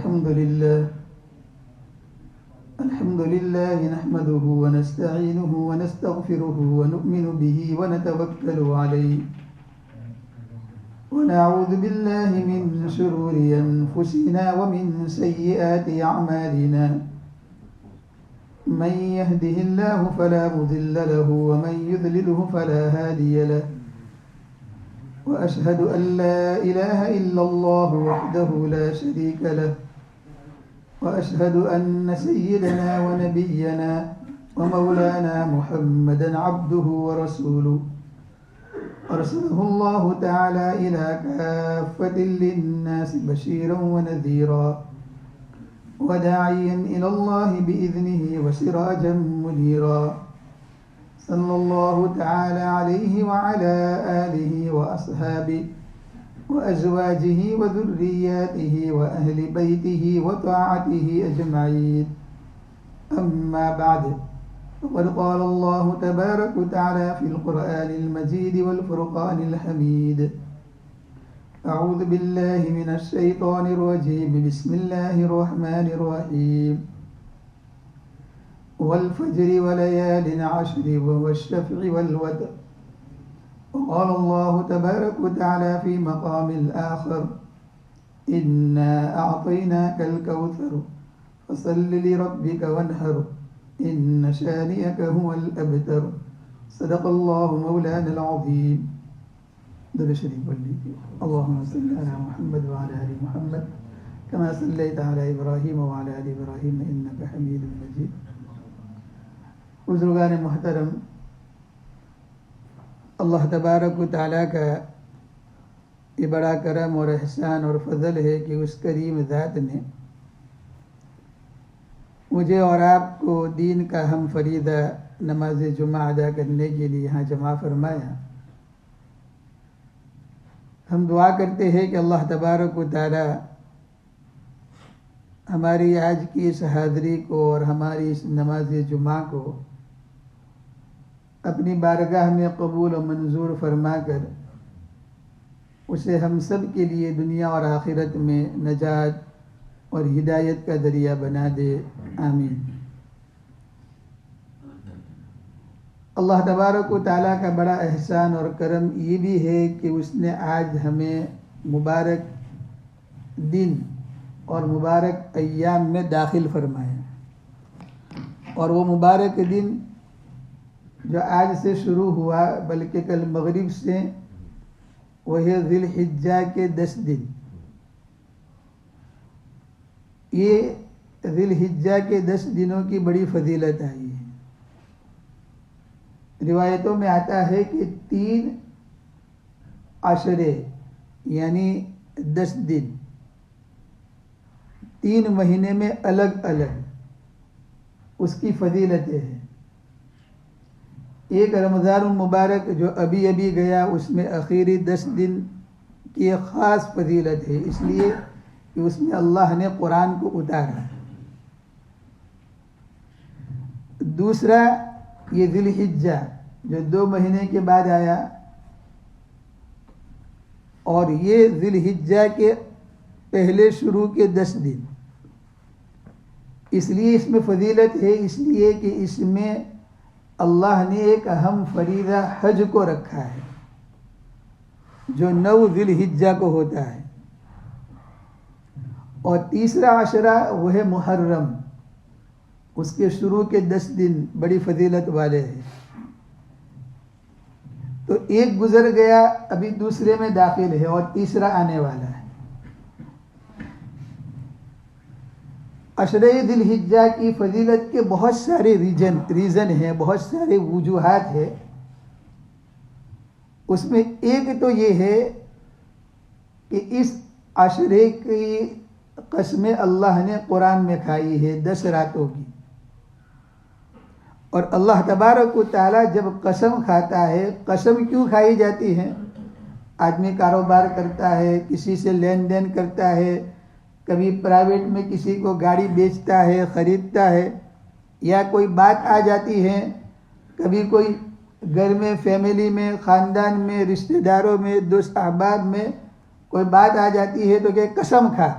الحمد لله نحمده ونستعينه ونستغفره ونؤمن به ونتوكل عليه ونعوذ بالله من شرور أنفسنا ومن سيئات أعمالنا من يهده الله فلا مضل له ومن يضلله فلا هادي له وأشهد أن لا إله إلا الله وحده لا شريك له وأشهد أن سيدنا ونبينا ومولانا محمدا عبده ورسوله أرسله الله تعالى إلى كافة للناس بشيرا ونذيرا وداعيا إلى الله بإذنه وسراجا منيرا صلى الله تعالى عليه وعلى آله وأصحابه وأزواجه وذرياته وأهل بيته وطاعته أجمعين أما بعد فقد قال الله تبارك وتعالى في القرآن المجيد والفرقان الحميد أعوذ بالله من الشيطان الرجيم بسم الله الرحمن الرحيم والفجر وليال عشر والشفع والوتر وقال الله تبارك وتعالى في مقام الآخر إنا أعطيناك الكوثر فصل لربك وانحر إن شانئك هو الأبتر صدق الله مولانا العظيم. درود شریف پڑھ لیجیے. اللهم صل على محمد وعلى آل محمد كما صليت على إبراهيم وعلى آل إبراهيم إنك حميد مجيد. بزرگان محترم، اللہ تبارک و تعالیٰ کا یہ بڑا کرم اور احسان اور فضل ہے کہ اس کریم ذات نے مجھے اور آپ کو دین کا ہم فریضہ نماز جمعہ ادا کرنے کے لیے یہاں جمع فرمایا. ہم دعا کرتے ہیں کہ اللہ تبارک و تعالیٰ ہماری آج کی اس حاضری کو اور ہماری اس نماز جمعہ کو اپنی بارگاہ میں قبول و منظور فرما کر اسے ہم سب کے لیے دنیا اور آخرت میں نجات اور ہدایت کا ذریعہ بنا دے. آمین. اللہ تبارک و تعالیٰ کا بڑا احسان اور کرم یہ بھی ہے کہ اس نے آج ہمیں مبارک دن اور مبارک ایام میں داخل فرمایا، اور وہ مبارک دن جو آج سے شروع ہوا بلکہ کل مغرب سے، وہ ہے ذی الحجہ کے 10 دن. یہ ذی الحجہ کے 10 دنوں کی بڑی فضیلت آئی ہے. روایتوں میں آتا ہے کہ 3 عشرے یعنی 10 دن 3 مہینے میں الگ الگ اس کی فضیلتیں ہیں. ایک رمضان المبارک جو ابھی ابھی گیا، اس میں آخری 10 دن کی ایک خاص فضیلت ہے، اس لیے کہ اس میں اللہ نے قرآن کو اتارا. دوسرا یہ ذی الحجہ جو 2 مہینے کے بعد آیا، اور یہ ذی الحجہ کے پہلے شروع کے 10 دن. اس لیے اس میں فضیلت ہے، اس لیے کہ اس میں اللہ نے ایک اہم فریضہ حج کو رکھا ہے جو 9 ذی الحجہ کو ہوتا ہے. اور تیسرا عشرہ وہ ہے محرم، اس کے شروع کے 10 دن بڑی فضیلت والے ہیں. تو ایک گزر گیا، ابھی دوسرے میں داخل ہے اور تیسرا آنے والا ہے. عشرہ ذی الحجہ کی فضیلت کے بہت سارے ریزن ہیں، بہت سارے وجوہات ہیں. اس میں ایک تو یہ ہے کہ اس عشرے کی قسمیں اللہ نے قرآن میں کھائی ہے 10 راتوں کی. اور اللہ تبارک و تعالیٰ جب قسم کھاتا ہے، قسم کیوں کھائی جاتی ہے؟ آدمی کاروبار کرتا ہے، کسی سے لین دین کرتا ہے، کبھی پرائیویٹ میں کسی کو گاڑی بیچتا ہے، خریدتا ہے، یا کوئی بات آ جاتی ہے، کبھی کوئی گھر میں، فیملی میں، خاندان میں، رشتہ داروں میں، دوست احباب میں کوئی بات آ جاتی ہے تو کہ قسم کھا.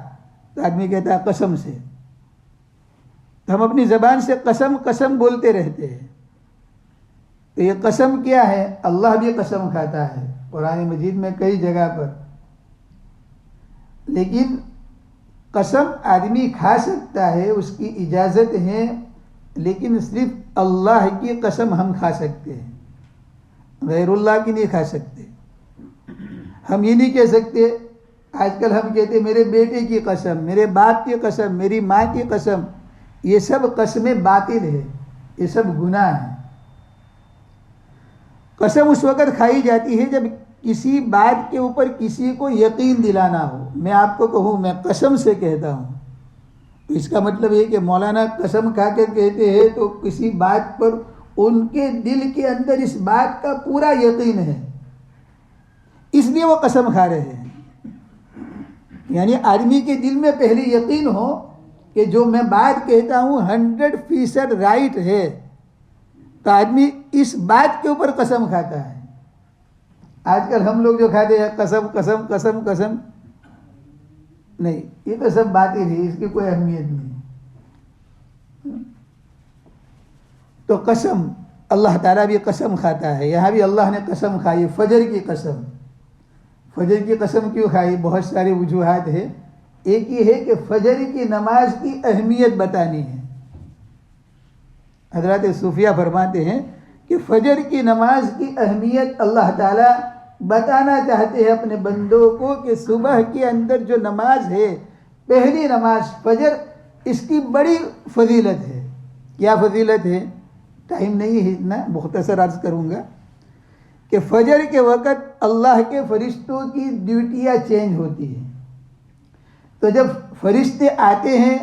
تو آدمی کہتا ہے قسم سے. تو ہم اپنی زبان سے قسم قسم بولتے رہتے ہیں. تو یہ قسم کیا ہے؟ اللہ بھی قسم کھاتا ہے قرآن مجید میں کئی جگہ پر. لیکن قسم آدمی کھا سکتا ہے، اس کی اجازت ہے، لیکن صرف اللہ کی قسم ہم کھا سکتے ہیں، غیر اللہ کی نہیں کھا سکتے. ہم یہ نہیں کہہ سکتے. آج کل ہم کہتے ہیں میرے بیٹے کی قسم، میرے باپ کی قسم، میری ماں کی قسم. یہ سب قسمیں باطل ہے، یہ سب گناہ ہے. قسم اس وقت کھائی جاتی ہے جب کسی بات کے اوپر کسی کو یقین دلانا ہو. میں آپ کو کہوں میں قسم سے کہتا ہوں، تو اس کا مطلب یہ کہ مولانا قسم کھا کر کہتے ہیں تو کسی بات پر ان کے دل کے اندر اس بات کا پورا یقین ہے، اس لیے وہ قسم کھا رہے ہیں. یعنی آدمی کے دل میں پہلے یقین ہو کہ جو میں بات کہتا ہوں 100% رائٹ ہے، تو آدمی اس بات کے اوپر قسم کھاتا ہے. آج کل ہم لوگ جو کھاتے ہیں قسم قسم قسم قسم، نہیں، یہ تو سب باتیں ہیں، اس کی کوئی اہمیت نہیں. تو قسم، اللہ تعالیٰ بھی قسم کھاتا ہے. یہاں بھی اللہ نے قسم کھائی، فجر کی قسم. فجر کی قسم کیوں کھائی؟ بہت ساری وجوہات ہے. ایک یہ ہے کہ فجر کی نماز کی اہمیت بتانی ہے. حضرات صوفیہ فرماتے ہیں کہ فجر کی نماز کی اہمیت اللہ تعالیٰ بتانا چاہتے ہیں اپنے بندوں کو کہ صبح کے اندر جو نماز ہے، پہلی نماز فجر، اس کی بڑی فضیلت ہے. کیا فضیلت ہے؟ ٹائم نہیں ہے اتنا، مختصر عرض کروں گا کہ فجر کے وقت اللہ کے فرشتوں کی ڈیوٹیاں چینج ہوتی ہیں. تو جب فرشتے آتے ہیں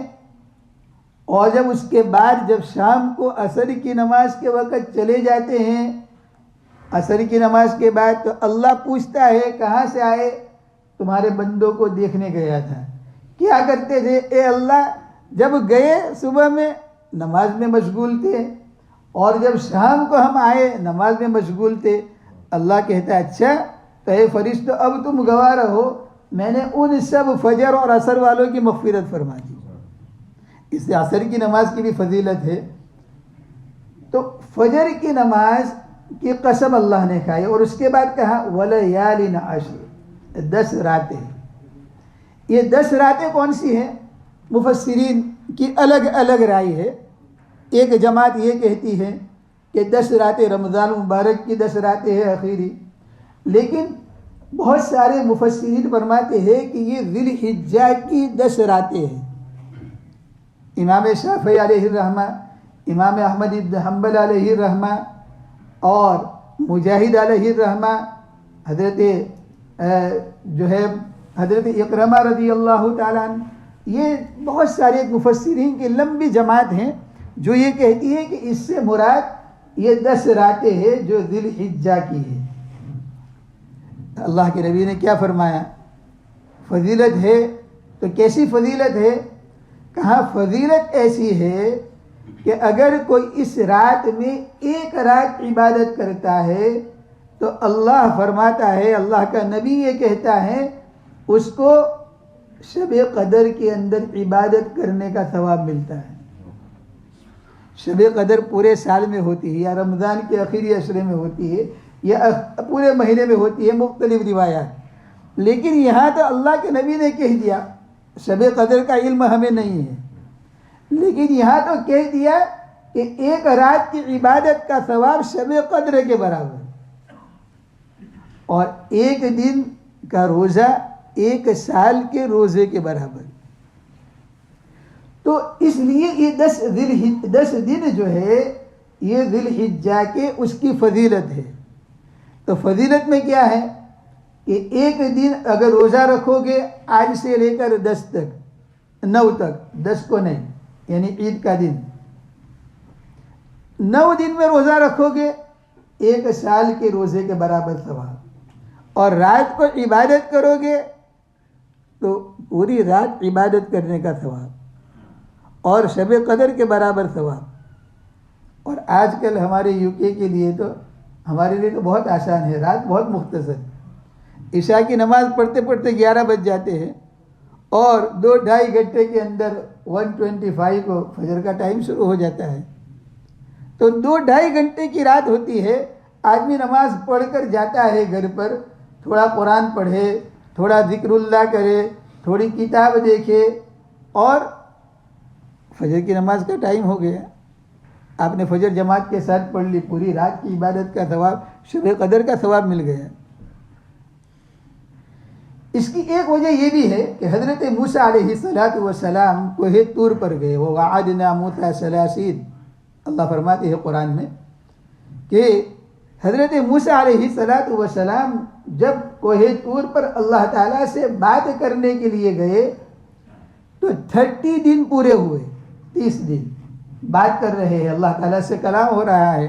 اور جب اس کے بعد جب شام کو عصر کی نماز کے وقت چلے جاتے ہیں، عصر کی نماز کے بعد تو اللہ پوچھتا ہے کہاں سے آئے؟ تمہارے بندوں کو دیکھنے گیا تھا. کیا کرتے تھے؟ اے اللہ، جب گئے صبح میں نماز میں مشغول تھے، اور جب شام کو ہم آئے نماز میں مشغول تھے. اللہ کہتا ہے اچھا تو اے فرشتو اب تم گواہ رہو، میں نے ان سب فجر اور عصر والوں کی مغفرت فرما دی. اس سے عصر کی نماز کی بھی فضیلت ہے. تو فجر کی نماز کی قسم اللہ نے کھائی، اور اس کے بعد کہا وَلَيَالٍ عَشْرٍ، 10 راتیں. یہ 10 راتیں کون سی ہیں؟ مفسرین کی الگ الگ رائے ہے. ایک جماعت یہ کہتی ہے کہ 10 راتیں رمضان مبارک کی 10 راتیں ہیں اخیری، لیکن بہت سارے مفسرین فرماتے ہیں کہ یہ ذی الحجہ کی 10 راتیں ہیں. امام شافعی علیہ الرحمہ، امام احمد بن حنبل علیہ الرحمہ، اور مجاہد علیہ الرحمہ، حضرت جو ہے حضرت اکرمہ رضی اللہ تعالیٰ عنہ، یہ بہت سارے مفسرین کی لمبی جماعت ہیں جو یہ کہتی ہے کہ اس سے مراد یہ 10 راتیں ہیں جو ذی الحجہ کی ہے. اللہ کے نبی نے کیا فرمایا؟ فضیلت ہے. تو کیسی فضیلت ہے؟ کہا فضیلت ایسی ہے کہ اگر کوئی اس رات میں ایک رات عبادت کرتا ہے تو اللہ فرماتا ہے، اللہ کا نبی یہ کہتا ہے، اس کو شب قدر کے اندر عبادت کرنے کا ثواب ملتا ہے. شب قدر پورے سال میں ہوتی ہے، یا رمضان کے آخری عشرے میں ہوتی ہے، یا پورے مہینے میں ہوتی ہے، مختلف روایات. لیکن یہاں تو اللہ کے نبی نے کہہ دیا، شب قدر کا علم ہمیں نہیں ہے، لیکن یہاں تو کہہ دیا کہ ایک رات کی عبادت کا ثواب شب قدر کے برابر، اور ایک دن کا روزہ 1 سال کے روزے کے برابر. تو اس لیے یہ 10 دن جو ہے یہ ذی الحجہ کے اس کی فضیلت ہے. تو فضیلت میں کیا ہے کہ ایک دن اگر روزہ رکھو گے آج سے لے کر 10 تک، 9 تک، 10 کو نہیں، یعنی عید کا دن، 9 دن میں روزہ رکھو گے 1 سال کے روزے کے برابر ثواب. اور رات کو عبادت کرو گے تو پوری رات عبادت کرنے کا ثواب، اور شب قدر کے برابر ثواب. اور آج کل ہمارے UK کے لیے تو، ہمارے لیے تو بہت آسان ہے، رات بہت مختصر. عشاء کی نماز پڑھتے پڑھتے 11 بج جاتے ہیں، اور 2-2.5 گھنٹے کے اندر 1:25 کو فجر کا ٹائم شروع ہو جاتا ہے. تو 2-2.5 گھنٹے کی رات ہوتی ہے. آدمی نماز پڑھ کر جاتا ہے گھر پر، تھوڑا قرآن پڑھے، تھوڑا ذکر اللہ کرے، تھوڑی کتاب دیکھے، اور فجر کی نماز کا ٹائم ہو گیا. آپ نے فجر جماعت کے ساتھ پڑھ لی، پوری رات کی عبادت کا ثواب، شب قدر کا ثواب مل گیا. اس کی ایک وجہ یہ بھی ہے کہ حضرت موسیٰ علیہ السلام کوہ طور پر گئے. وَوَعَدْنَا مُوسَىٰ 30. اللہ فرماتے ہیں قرآن میں کہ حضرت موسیٰ علیہ السلام جب کوہ طور پر اللہ تعالیٰ سے بات کرنے کے لیے گئے تو 30 دن پورے ہوئے. 30 دن بات کر رہے ہیں، اللہ تعالیٰ سے کلام ہو رہا ہے،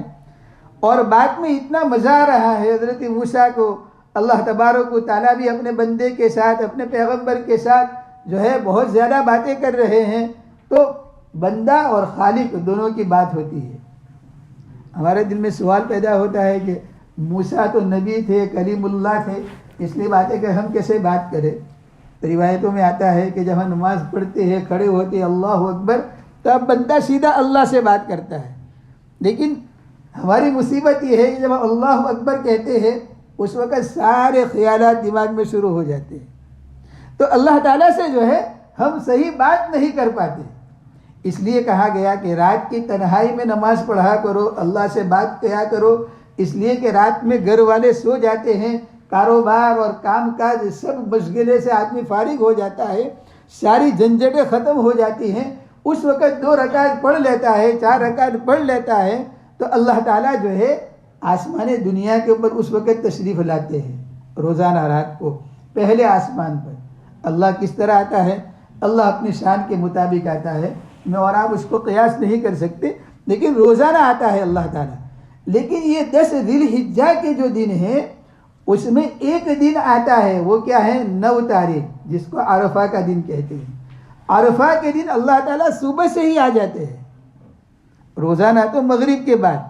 اور بات میں اتنا مزہ آ رہا ہے حضرت موسیٰ کو. اللہ تبارک و تعالیٰ بھی اپنے بندے کے ساتھ، اپنے پیغمبر کے ساتھ جو ہے بہت زیادہ باتیں کر رہے ہیں. تو بندہ اور خالق دونوں کی بات ہوتی ہے. ہمارے دل میں سوال پیدا ہوتا ہے کہ موسیٰ تو نبی تھے، کلیم اللہ تھے، اس لیے باتیں کہ ہم کیسے بات کریں. روایتوں میں آتا ہے کہ جب ہم نماز پڑھتے ہیں، کھڑے ہوتے اللہ اکبر، تو اب بندہ سیدھا اللہ سے بات کرتا ہے. لیکن ہماری مصیبت یہ ہے کہ جب ہم اللہ اکبر کہتے ہیں اس وقت سارے خیالات دماغ میں شروع ہو جاتے ہیں. تو اللہ تعالیٰ سے جو ہے ہم صحیح بات نہیں کر پاتے. اس لیے کہا گیا کہ رات کی تنہائی میں نماز پڑھا کرو، اللہ سے بات کیا کرو. اس لیے کہ رات میں گھر والے سو جاتے ہیں، کاروبار اور کام کاج سب مشغلے سے آدمی فارغ ہو جاتا ہے، ساری جھنجھٹیں ختم ہو جاتی ہیں. اس وقت 2 رکعت پڑھ لیتا ہے، 4 رکعت پڑھ لیتا ہے، تو اللہ تعالیٰ جو ہے آسمان دنیا کے اوپر اس وقت تشریف لاتے ہیں. روزانہ رات کو پہلے آسمان پر اللہ کس طرح آتا ہے؟ اللہ اپنی شان کے مطابق آتا ہے. میں اور آپ اس کو قیاس نہیں کر سکتے، لیکن روزانہ آتا ہے اللہ تعالیٰ. لیکن یہ 10 ذی الحجہ کے جو دن ہیں اس میں ایک دن آتا ہے، وہ کیا ہے؟ 9 تاریخ، جس کو عرفہ کا دن کہتے ہیں. عرفہ کے دن اللہ تعالیٰ صبح سے ہی آ جاتے ہیں. روزانہ تو مغرب کے بعد،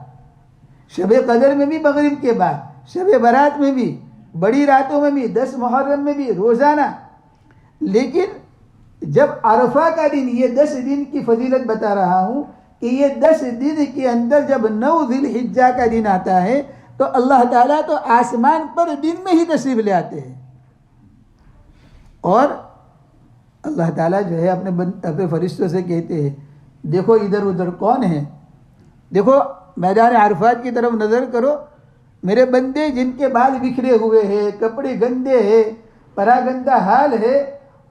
شب قدر میں بھی مغرب کے بعد، شب برات میں بھی، بڑی راتوں میں بھی، 10 محرم میں بھی روزانہ. لیکن جب عرفہ کا دن، یہ 10 دن کی فضیلت بتا رہا ہوں کہ یہ 10 دن کے اندر جب 9 ذی الحجہ کا دن آتا ہے تو اللہ تعالیٰ تو آسمان پر دن میں ہی تشریف لے آتے ہیں. اور اللہ تعالیٰ جو ہے اپنے فرشتوں سے کہتے ہیں دیکھو ادھر ادھر کون ہے، دیکھو میدان عرفات کی طرف نظر کرو، میرے بندے جن کے بال بکھرے ہوئے ہیں، کپڑے گندے ہیں، پراگندہ حال ہے،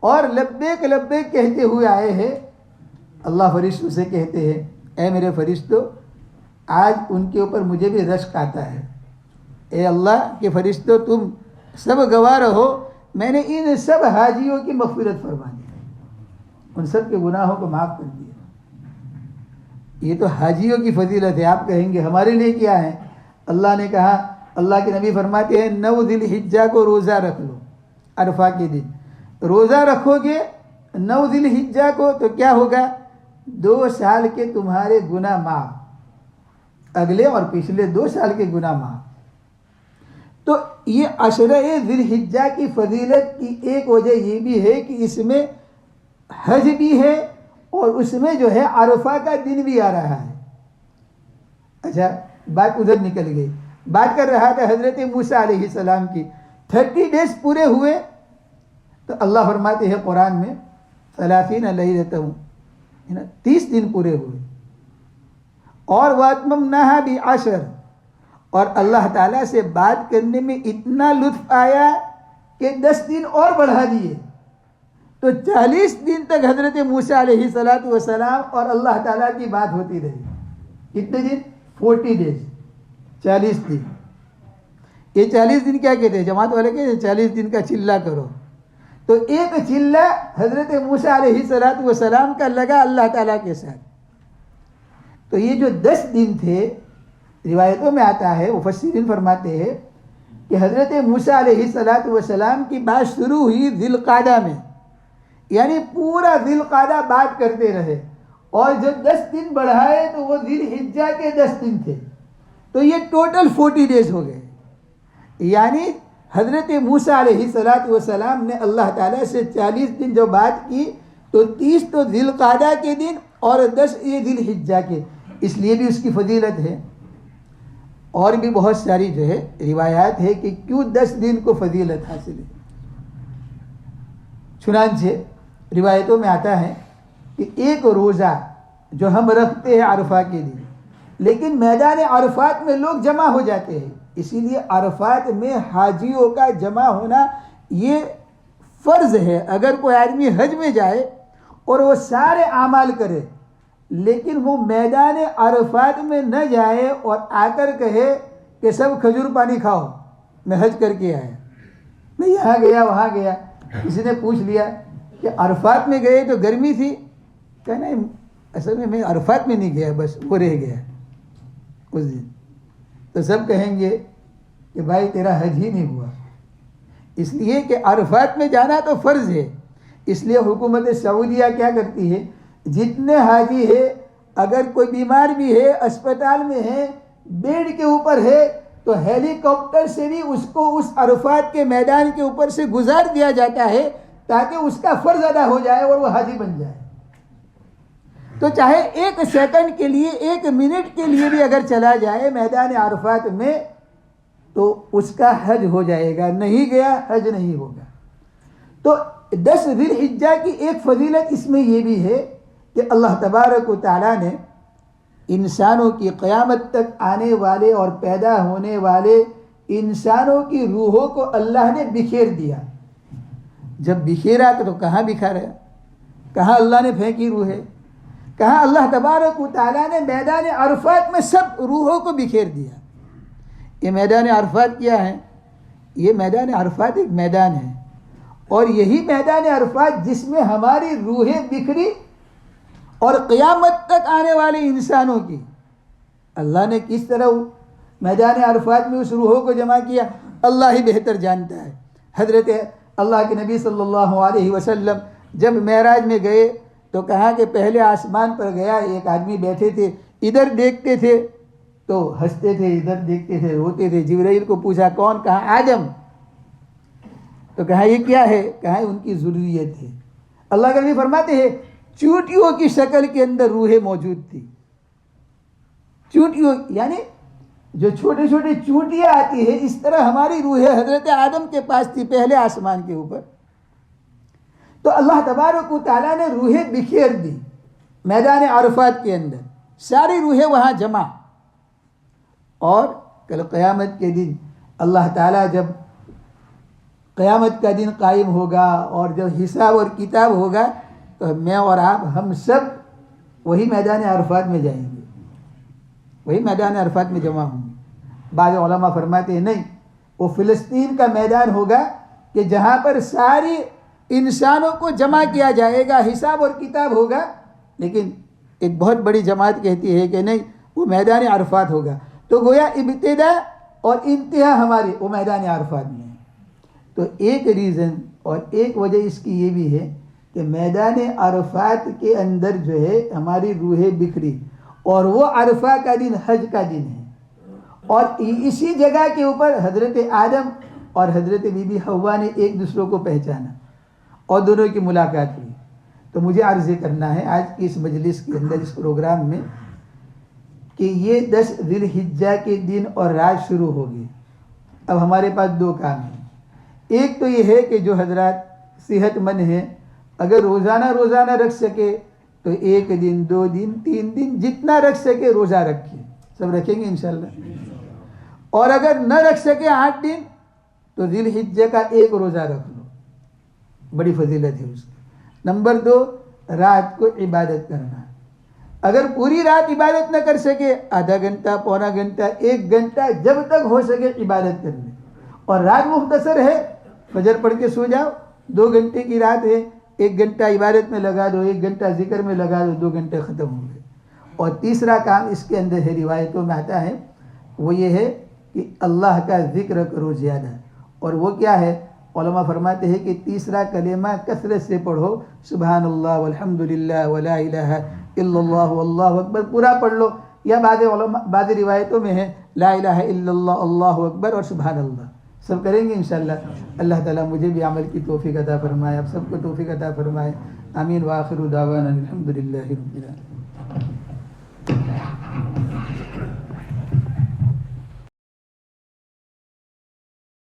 اور لبیک لبیک کہتے ہوئے آئے ہیں. اللہ فرشتوں سے کہتے ہیں اے میرے فرشتوں، آج ان کے اوپر مجھے بھی رشک آتا ہے. اے اللہ کے فرشتوں، تم سب گواہ رہو، میں نے ان سب حاجیوں کی مغفرت فرما دی، ان سب کے گناہوں کو معاف کر دیا. یہ تو حاجیوں کی فضیلت ہے. آپ کہیں گے ہمارے لیے کیا ہے؟ اللہ نے کہا، اللہ کے نبی فرماتے ہیں 9 ذی الحجہ کو روزہ رکھ لو. عرفہ کے دن روزہ رکھو گے 9 ذی الحجہ کو تو کیا ہوگا؟ 2 سال کے تمہارے گناہ معاف، اگلے اور پچھلے 2 سال کے گناہ معاف. تو یہ عشرہ ذی الحجہ کی فضیلت کی ایک وجہ یہ بھی ہے کہ اس میں حج بھی ہے اور اس میں جو ہے عرفہ کا دن بھی آ رہا ہے. اچھا، بات ادھر نکل گئی. بات کر رہا تھا حضرت موسیٰ علیہ السلام کی. 30 ڈیز پورے ہوئے تو اللہ فرماتے ہیں قرآن میں 30 لیلۃ، 30 دن پورے ہوئے. اور وَأَتْمَمْنَاهَا بِعَشْرٍ، اور اللہ تعالیٰ سے بات کرنے میں اتنا لطف آیا کہ 10 دن اور بڑھا دیے. تو 40 دن تک حضرت موسیٰ علیہ السلام اور اللہ تعالیٰ کی بات ہوتی رہی. کتنے دن؟ 40 ڈیز، 40 دن. یہ 40 دن کیا کہتے ہیں؟ جماعت والے کہتے ہیں 40 دن کا چلہ کرو. تو ایک چلہ حضرت موسیٰ علیہ السلام کا لگا اللہ تعالیٰ کے ساتھ. تو یہ جو 10 دن تھے، روایتوں میں آتا ہے، مفسرین فرماتے ہیں کہ حضرت موسیٰ علیہ السلام کی بات شروع ہوئی ذی القعدہ میں، یعنی پورا ذی القعدہ بات کرتے رہے، اور جب 10 دن بڑھائے تو وہ ذی الحجہ کے 10 دن تھے. تو یہ ٹوٹل 40 ڈیز ہو گئے. یعنی حضرت موسیٰ علیہ السلام نے اللہ تعالیٰ سے 40 دن جو بات کی تو 30 تو ذی القعدہ کے دن اور 10 یہ ذی الحجہ کے، اس لیے بھی اس کی فضیلت ہے۔ اور بھی بہت ساری جو ہے روایات ہے کہ کیوں 10 دن کو فضیلت حاصل ہے۔ چنانچہ روایتوں میں آتا ہے کہ ایک روزہ جو ہم رکھتے ہیں عرفہ کے دن، لیکن میدان عرفات میں لوگ جمع ہو جاتے ہیں، اسی لیے عرفات میں حاجیوں کا جمع ہونا یہ فرض ہے۔ اگر کوئی آدمی حج میں جائے اور وہ سارے اعمال کرے لیکن وہ میدان عرفات میں نہ جائے اور آ کر کہے کہ سب کھجور پانی کھاؤ میں حج کر کے آیا، میں یہاں گیا وہاں گیا، کسی نے پوچھ لیا کہ عرفات میں گئے تو گرمی تھی، کہنا اصل میں عرفات میں نہیں گیا، بس وہ رہ گیا اس دن، تو سب کہیں گے کہ بھائی تیرا حج ہی نہیں ہوا، اس لیے کہ عرفات میں جانا تو فرض ہے۔ اس لیے حکومت سعودیہ کیا کرتی ہے، جتنے حاجی ہے اگر کوئی بیمار بھی ہے اسپتال میں ہے بیڈ کے اوپر ہے تو ہیلی کاپٹر سے بھی اس کو اس عرفات کے میدان کے اوپر سے گزار دیا جاتا ہے تاکہ اس کا فرض ادا ہو جائے اور وہ حاجی بن جائے۔ تو چاہے 1 سیکنڈ کے لیے 1 منٹ کے لیے بھی اگر چلا جائے میدان عرفات میں تو اس کا حج ہو جائے گا، نہیں گیا حج نہیں ہوگا۔ تو 10 ذی الحجہ کی ایک فضیلت اس میں یہ بھی ہے کہ اللہ تبارک و تعالیٰ نے انسانوں کی قیامت تک آنے والے اور پیدا ہونے والے انسانوں کی روحوں کو اللہ نے بکھیر دیا۔ جب بکھیرا تو کہاں بکھرا، کہاں اللہ نے پھینکی روحیں، کہاں اللہ تبارک و تعالیٰ نے میدان عرفات میں سب روحوں کو بکھیر دیا۔ یہ میدان عرفات کیا ہے؟ یہ میدان عرفات ایک میدان ہے، اور یہی میدان عرفات جس میں ہماری روحیں بکھری اور قیامت تک آنے والے انسانوں کی اللہ نے کس طرح میدان عرفات میں اس روحوں کو جمع کیا اللہ ہی بہتر جانتا ہے۔ حضرت اللہ کے نبی صلی اللہ علیہ وسلم جب معراج میں گئے تو کہا کہ پہلے آسمان پر گیا، ایک آدمی بیٹھے تھے، ادھر دیکھتے تھے تو ہنستے تھے، ادھر دیکھتے تھے روتے تھے۔ جبرائیل کو پوچھا کون؟ کہا آدم۔ تو کہا یہ کیا ہے؟ کہا ان کی ذریت ہے۔ اللہ کے نبی فرماتے ہیں چونٹیوں کی شکل کے اندر روحیں موجود تھی۔ چونٹیوں یعنی جو چھوٹے چھوٹے چونٹیاں آتی ہیں، اس طرح ہماری روحیں حضرت آدم کے پاس تھی پہلے آسمان کے اوپر۔ تو اللہ تبارک و تعالیٰ نے روحیں بکھیر دی میدان عرفات کے اندر، ساری روحیں وہاں جمع۔ اور کل قیامت کے دن اللہ تعالیٰ جب قیامت کا دن قائم ہوگا اور جب حساب اور کتاب ہوگا تو میں اور آپ ہم سب وہی میدان عرفات میں جائیں گے، وہی میدان عرفات میں جمع ہوں گے۔ بعض علماء فرماتے ہیں نہیں، وہ فلسطین کا میدان ہوگا کہ جہاں پر ساری انسانوں کو جمع کیا جائے گا، حساب اور کتاب ہوگا، لیکن ایک بہت بڑی جماعت کہتی ہے کہ نہیں، وہ میدان عرفات ہوگا۔ تو گویا ابتدا اور انتہا ہماری وہ میدان عرفات میں ہے۔ تو ایک ریزن اور ایک وجہ اس کی یہ بھی ہے کہ میدان عرفات کے اندر جو ہے ہماری روحیں بکھری، اور وہ عرفہ کا دن حج کا دن ہے، اور اسی جگہ کے اوپر حضرت آدم اور حضرت بی بی حوا نے ایک دوسرے کو پہچانا اور دونوں کی ملاقات ہوئی۔ تو مجھے عرض کرنا ہے آج کی اس مجلس کے اندر، اس پروگرام میں، کہ یہ 10 ذی الحجہ کے دن اور رات شروع ہوگی۔ اب ہمارے پاس 2 کام ہیں۔ ایک تو یہ ہے کہ جو حضرات صحت مند ہیں اگر روزانہ رکھ سکے تو 1 دن 2 دن 3 دن جتنا رکھ سکے روزہ رکھیے، سب رکھیں گے انشاءاللہ۔ اور اگر نہ رکھ سکے 8 دن تو ذی الحجہ کا 1 روزہ رکھ لو، بڑی فضیلت ہے اس کی۔ نمبر 2، رات کو عبادت کرنا۔ اگر پوری رات عبادت نہ کر سکے آدھا گھنٹہ، پونا گھنٹہ، 1 گھنٹہ، جب تک ہو سکے عبادت کر لیں۔ اور رات مختصر ہے، فجر پڑھ کے سو جاؤ، 2 گھنٹے کی رات ہے، 1 گھنٹہ عبادت میں لگا دو، 1 گھنٹہ ذکر میں لگا دو، 2 گھنٹے ختم ہوں گے۔ اور تیسرا کام اس کے اندر ہے، روایتوں میں آتا ہے، وہ یہ ہے کہ اللہ کا ذکر کرو زیادہ۔ اور وہ کیا ہے؟ علماء فرماتے ہیں کہ تیسرا کلمہ کثرت سے پڑھو، سبحان اللہ والحمد للہ ولا الہ الا اللہ واللہ اکبر، پورا پڑھ لو، یا بعض روایتوں میں ہے لا الہ الا اللہ، اللہ اکبر اور سبحان اللہ، سب کریں گے انشاءاللہ. اللہ تعالیٰ مجھے بھی عمل کی توفیق عطا فرمائے، آپ سب کو توفیق عطا فرمائے. آمین. وآخر دعوانا الحمدللہ رب العالمین.